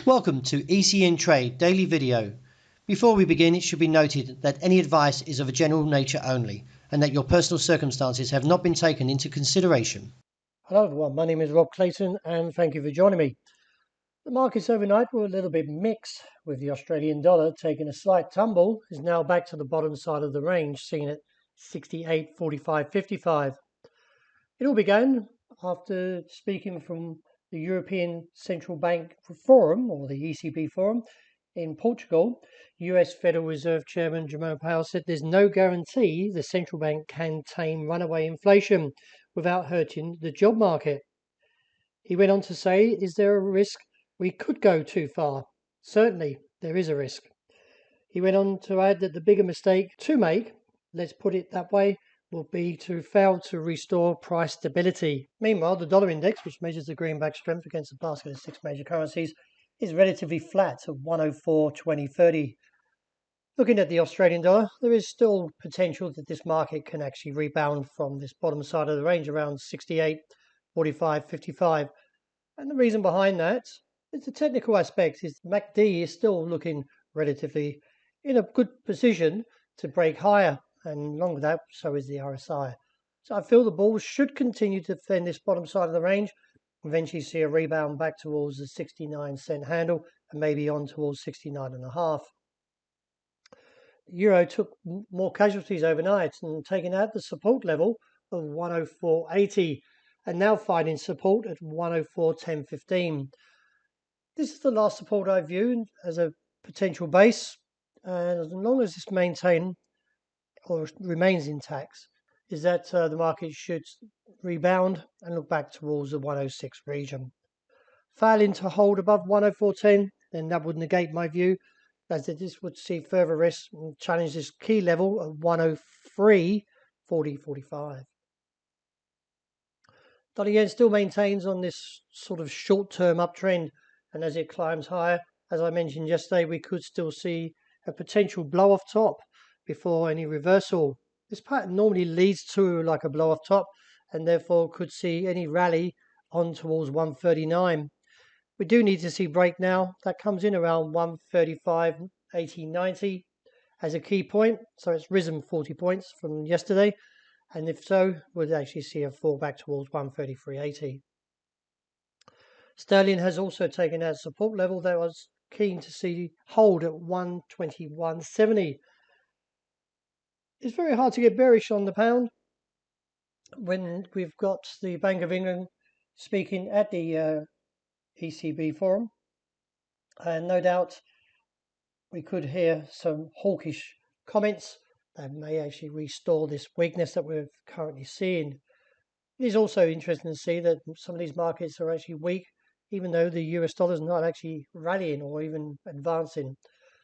Welcome to ECNTRADE Daily Video. Before we begin, it should be noted that any advice is of a general nature only and that your personal circumstances have not been taken into consideration. Hello everyone, my name is Rob Clayton and thank you for joining me. The markets overnight were a little bit mixed, with the Australian dollar taking a slight tumble, is now back to the bottom side of the range, seen at 68.45.55. It all began after speaking from the European Central Bank Forum, or the ECB Forum, in Portugal. US Federal Reserve Chairman Jerome Powell said there's no guarantee the central bank can tame runaway inflation without hurting the job market. He went on to say, is there a risk we could go too far? Certainly, there is a risk. He went on to add that the bigger mistake to make, let's put it that way, will be to fail to restore price stability. Meanwhile, the dollar index, which measures the greenback strength against a basket of 6 major currencies, is relatively flat at 104.2030. Looking at the Australian dollar, there is still potential that this market can actually rebound from this bottom side of the range around 68.45.55. And the reason behind that is the technical aspect. Is MACD is still looking relatively in a good position to break higher, and along with that, so is the RSI. So I feel the bulls should continue to defend this bottom side of the range, eventually see a rebound back towards the 69-cent handle and maybe on towards 69.5. The euro took more casualties overnight and taking out the support level of 104.80 and now finding support at 104.10.15. This is the last support I view as a potential base, and as long as this maintains or remains intact, is that the market should rebound and look back towards the 106 region. Failing to hold above 104.10, then that would negate my view, as this would see further risk and challenge this key level of 103.40.45. Dollar yen still maintains on this sort of short-term uptrend, and as it climbs higher, as I mentioned yesterday, we could still see a potential blow-off top before any reversal. This pattern normally leads to like a blow-off top, and therefore could see any rally on towards 139. We do need to see break now. That comes in around 135.80.90 as a key point, so it's risen 40 points from yesterday. And if so, we'll actually see a fall back towards 133.80. Sterling has also taken out support level that I was keen to see hold at 121.70. It's very hard to get bearish on the pound when we've got the Bank of England speaking at the ECB forum, and no doubt we could hear some hawkish comments that may actually restore this weakness that we're currently seeing. It is also interesting to see that some of these markets are actually weak, even though the US dollar is not actually rallying or even advancing.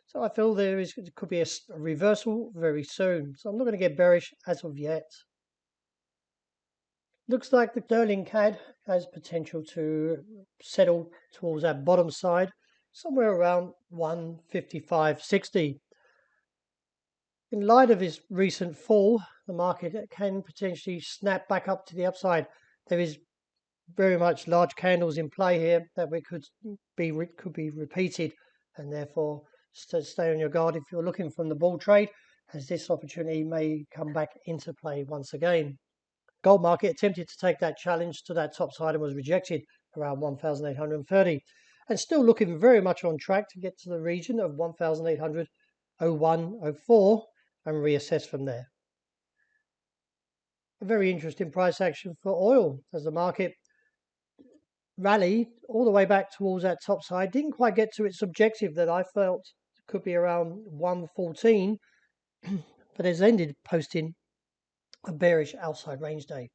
So I feel there could be a reversal very soon. So I'm not going to get bearish as of yet. Looks like the sterling CAD has potential to settle towards that bottom side, somewhere around 155.60. In light of his recent fall, the market can potentially snap back up to the upside. There is very much large candles in play here that could be repeated, and therefore stay on your guard if you're looking from the bull trade, as this opportunity may come back into play once again. Gold market attempted to take that challenge to that top side and was rejected around 1,830, and still looking very much on track to get to the region of 1,800.01.04 and reassess from there. A very interesting price action for oil as the market rallied all the way back towards that top side. Didn't quite get to its objective that I felt could be around 114, but has ended posting a bearish outside range day.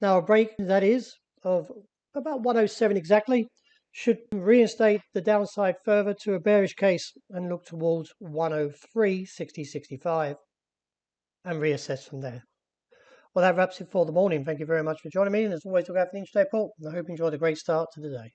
Now a break, that is, of about 107 exactly, should reinstate the downside further to a bearish case and look towards 103.60.65 and reassess from there. Well, that wraps it for the morning. Thank you very much for joining me, and as always, look out for the intraday report, and I hope you enjoyed a great start to the day.